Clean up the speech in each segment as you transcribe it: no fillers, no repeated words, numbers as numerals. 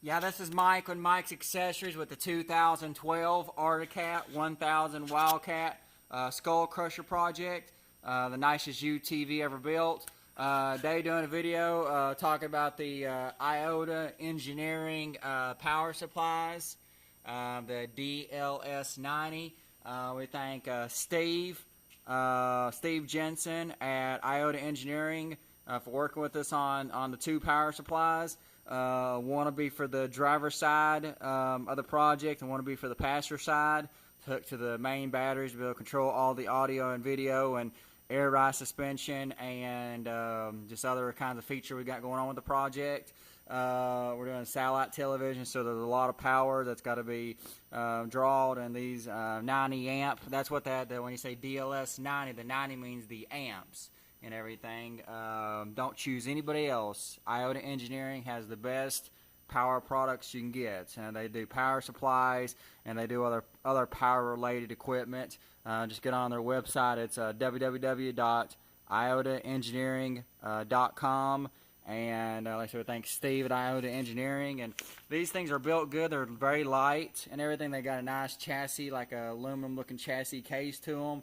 Yeah, this is Mike with Mike's Accessories with the 2012 Articat 1000 Wildcat Skull Crusher project, the nicest UTV ever built. Today doing a video talking about the Iota Engineering power supplies, the DLS90. We thank Steve Jensen at Iota Engineering for working with us on the two power supplies. One will be for the driver side of the project, and one will be for the passenger side, hooked to the main batteries to be able to control all the audio and video and air ride suspension and just other kinds of features we got going on with the project. We're doing satellite television, so there's a lot of power that's got to be drawn, and these 90 amp, that's what that when you say DLS 90, the 90 means the amps and everything. Don't choose anybody else. Iota Engineering has the best power products you can get, and they do power supplies and they do other power related equipment. Just get on their website. It's www.iotaengineering.com. And like I said, thanks Steve at Iota Engineering. And these things are built good. They're very light and everything. They got a nice chassis, like a aluminum looking chassis case to them.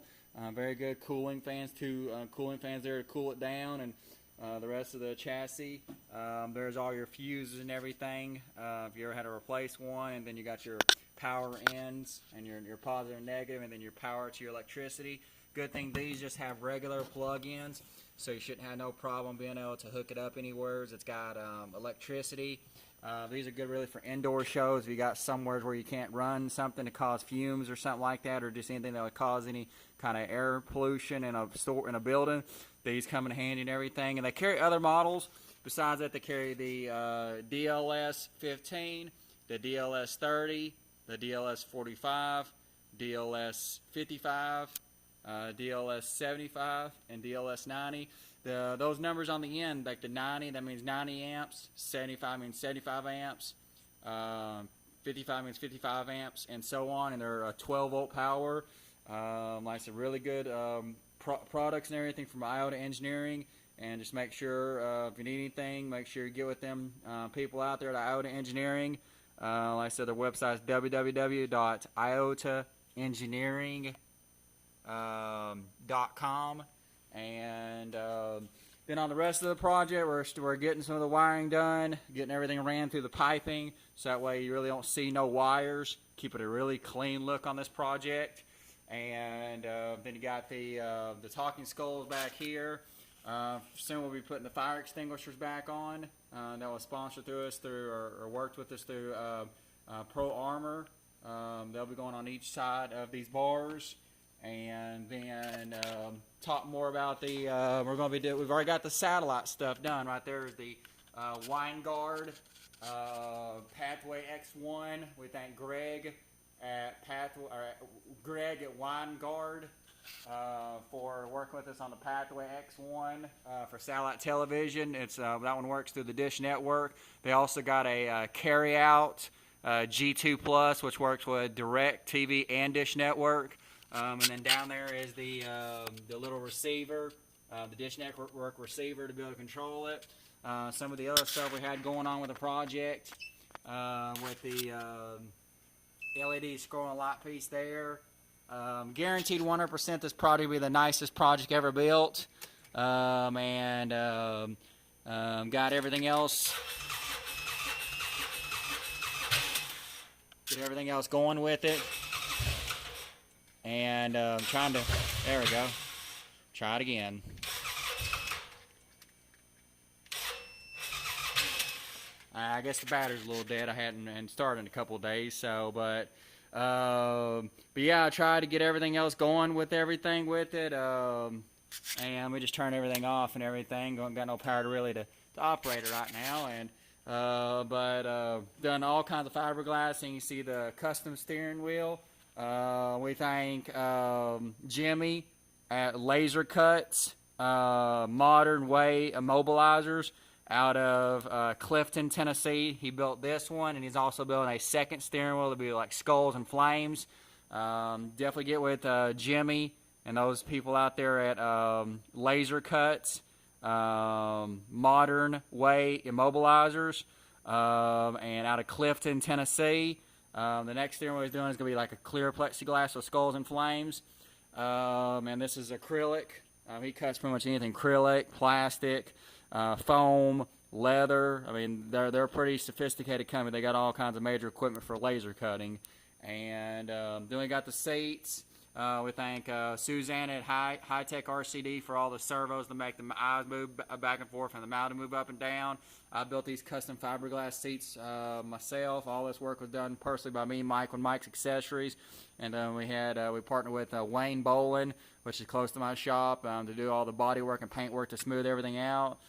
Very good cooling fans, two cooling fans there to cool it down, and the rest of the chassis. There's all your fuses and everything. If you ever had to replace one, and then you got your power ends and your positive and negative, and then your power to your electricity. Good thing these just have regular plug-ins, so you shouldn't have no problem being able to hook it up anywhere. It's got electricity. These are good really for indoor shows. If you got somewhere where you can't run something to cause fumes or something like that, or just anything that would cause any kind of air pollution in a store, in a building, these come in handy and everything. And they carry other models. Besides that, they carry the DLS 15, the DLS 30, the DLS 45, DLS 55, DLS 75, and DLS 90. Those numbers on the end, like the 90, that means 90 amps, 75 means 75 amps, 55 means 55 amps, and so on, and they're a 12 volt power. Like I said, really good products and everything from Iota Engineering. And just make sure if you need anything, make sure you get with them people out there at Iota Engineering. Like I said, their website is www.iotaengineering.com. And then on the rest of the project, we're getting some of the wiring done, getting everything ran through the piping, so that way you really don't see no wires. Keep it a really clean look on this project. And then you got the talking skulls back here. Soon we'll be putting the fire extinguishers back on. That was sponsored through us or worked with us through Pro Armor. They'll be going on each side of these bars. And then talk more about the we're going to be doing. We've already got the satellite stuff done. Right there is the Winegard Pathway X1. We thank Greg at Winegard for working with us on the Pathway X1 for satellite television. It's that one works through the Dish Network. They also got a carryout G2 Plus, which works with Direct TV and Dish Network. And then down there is the little receiver, the Dish Network receiver to be able to control it. Some of the other stuff we had going on with the project, with the LED scrolling light piece there. Guaranteed 100% this project will be the nicest project ever built. Got everything else. Get everything else going with it. And trying to, there we go, try it again. I guess the battery's a little dead. I hadn't started in a couple of days, so, but yeah, I tried to get everything else going with everything with it, and we just turned everything off and everything. Got no power to really to operate it right now, and done all kinds of fiberglass, and you see the custom steering wheel. We thank Jimmy at Laser Cuts, Modern Way Immobilizers out of Clifton, Tennessee. He built this one, and he's also building a second steering wheel to be like skulls and flames. Definitely get with Jimmy and those people out there at Laser Cuts, Modern Way Immobilizers. and out of Clifton, Tennessee. The next steering wheel he's doing is going to be like a clear plexiglass with skulls and flames. And this is acrylic. He cuts pretty much anything: acrylic, plastic, foam, leather. I mean, they're a pretty sophisticated company. They got all kinds of major equipment for laser cutting. And then we got the seats. We thank Suzanne at Hitec RCD for all the servos to make the eyes move back and forth and the mount to move up and down. I built these custom fiberglass seats myself. All this work was done personally by me, Mike, with Mike's Accessories. And then we partnered with Wayne Bolin, which is close to my shop, to do all the body work and paint work to smooth everything out.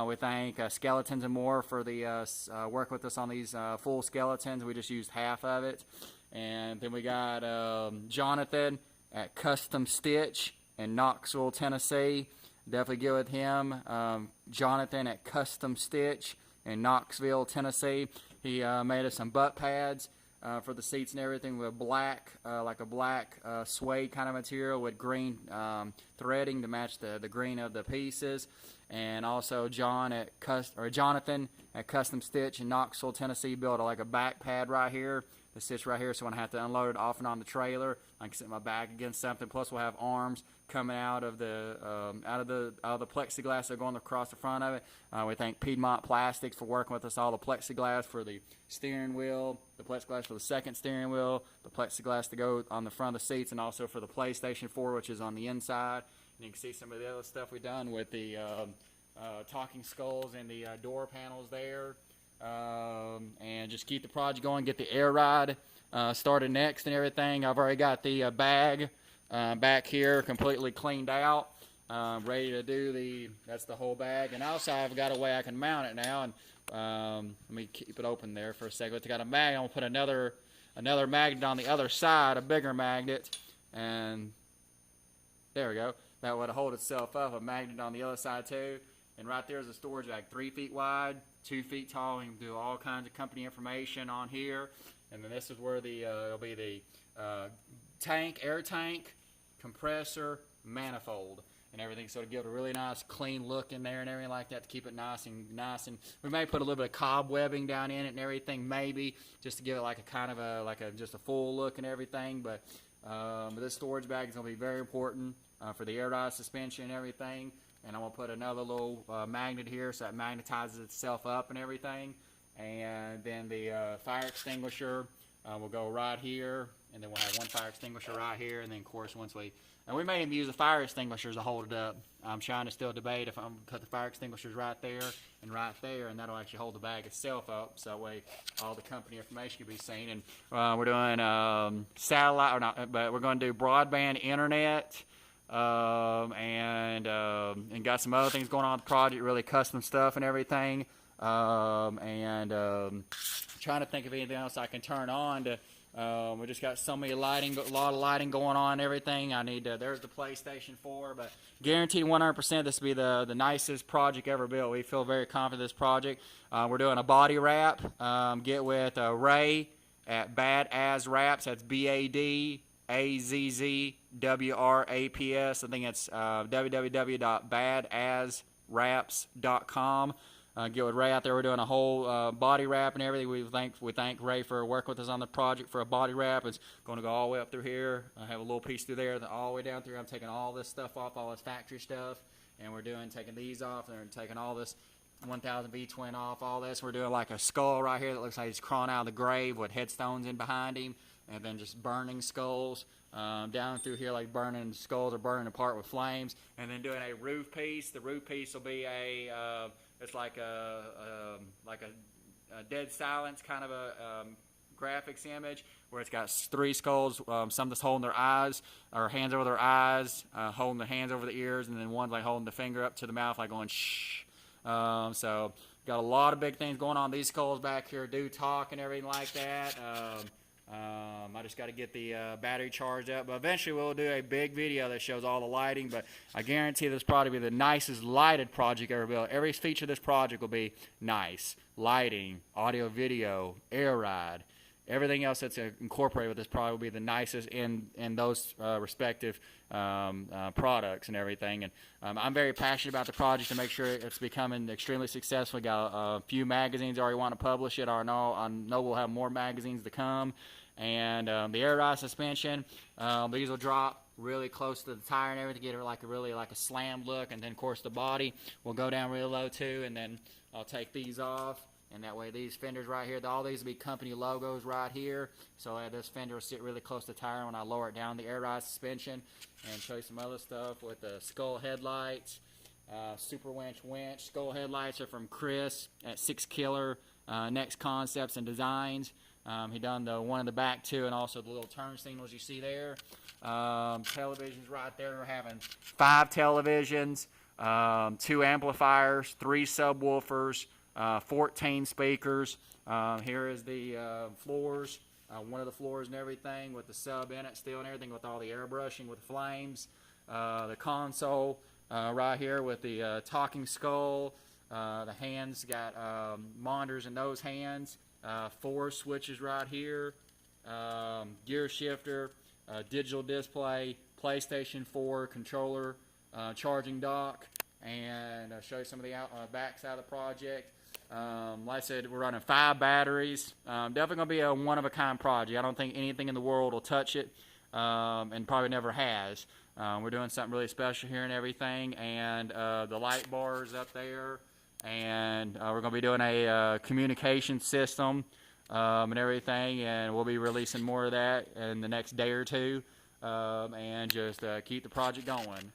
We thank Skeletons and More for the work with us on these full skeletons. We just used half of it. And then we got Johnathan at Kustom Stitch in Knoxville, Tennessee. Definitely get with him. Johnathan at Kustom Stitch in Knoxville, Tennessee. He made us some butt pads for the seats and everything with black, like a black suede kind of material with green threading to match the green of the pieces. And also Johnathan at Kustom Stitch in Knoxville, Tennessee built like a back pad right here. It sits right here, so when I have to unload it off and on the trailer, I can sit my back against something. Plus, we'll have arms coming out of the plexiglass that are going across the front of it. We thank Piedmont Plastics for working with us. All the plexiglass for the steering wheel, the plexiglass for the second steering wheel, the plexiglass to go on the front of the seats, and also for the PlayStation 4, which is on the inside. And you can see some of the other stuff we've done with the talking skulls and the door panels there. And just keep the project going, get the air ride started next and everything. I've already got the bag back here completely cleaned out, ready to do that's the whole bag. And also I've got a way I can mount it now, and let me keep it open there for a second. It's got a magnet. I'm gonna put another magnet on the other side, a bigger magnet, and there we go. That would hold itself up, a magnet on the other side too. And right there is a storage bag, 3 feet wide, 2 feet tall. You can do all kinds of company information on here. And then this is where it'll be the air tank, compressor, manifold, and everything. So to give it a really nice, clean look in there and everything like that, to keep it nice. And we may put a little bit of cobwebbing down in it and everything, maybe, just to give it like a kind of just a full look and everything. But this storage bag is going to be very important for the air ride suspension and everything. And I'm going to put another little magnet here so that magnetizes itself up and everything. And then the fire extinguisher will go right here. And then we'll have one fire extinguisher right here. And then, of course, and we may even use the fire extinguishers to hold it up. I'm trying to still debate if I'm going to put the fire extinguishers right there, and that'll actually hold the bag itself up. So that way all the company information can be seen. And we're doing satellite, or not, but we're going to do broadband internet. And got some other things going on with the project, really custom stuff and everything. Trying to think of anything else I can turn on to. We just got so many lighting, a lot of lighting going on and everything. There's the PlayStation 4, but guaranteed 100% this will be the nicest project ever built. We feel very confident in this project. We're doing a body wrap. Get with Ray at Bad As Wraps. That's BADAZZWRAPS. I think it's www.badaswraps.com. Get with Ray out there. We're doing a whole body wrap and everything. We thank Ray for working with us on the project for a body wrap. It's going to go all the way up through here. I have a little piece through there, all the way down through. I'm taking all this stuff off, all this factory stuff, and we're taking these off, and we're taking all this 1000 V twin off, all this. We're doing like a skull right here that looks like he's crawling out of the grave with headstones in behind him, and then just burning skulls down through here, like burning skulls or burning apart with flames, and then doing a roof piece. The roof piece will be it's like a dead silence kind of a graphics image where it's got 3 skulls, some that's holding their eyes or hands over their eyes, holding the hands over the ears, and then one's like holding the finger up to the mouth like going shh. So got a lot of big things going on. These skulls back here do talk and everything like that. I just got to get the battery charged up, but eventually we'll do a big video that shows all the lighting. But I guarantee this project will be the nicest lighted project ever built. Every feature of this project will be nice. Lighting, audio, video, air ride, everything else that's incorporated with this product will be the nicest in those respective products and everything. And I'm very passionate about the project to make sure it's becoming extremely successful. We got a few magazines already want to publish it. I know we'll have more magazines to come. And the air ride suspension, these will drop really close to the tire and everything, get it like a slam look. And then of course the body will go down really low too. And then I'll take these off. And that way these fenders right here, all these will be company logos right here. So this fender will sit really close to the tire when I lower it down the air ride suspension. And show you some other stuff with the skull headlights, super winch. Skull headlights are from Chris at 6 Killer Next Concepts and Designs. He done the one in the back too, and also the little turn signals you see there. Televisions right there. We're having 5 televisions, 2 amplifiers, 3 subwoofers, 14 speakers. Here is the floors, one of the floors and everything with the sub in it still and everything with all the airbrushing with flames. The console right here with the talking skull. The hands got monitors in those hands. 4 switches right here. Gear shifter, digital display, PlayStation 4 controller, charging dock, and I'll show you some of the back side of the project. Like I said, we're running 5 batteries. Definitely going to be a one-of-a-kind project. I don't think anything in the world will touch it, and probably never has. We're doing something really special here and everything, and the light bars up there, and we're going to be doing a communication system and everything, and we'll be releasing more of that in the next day or two, and just keep the project going.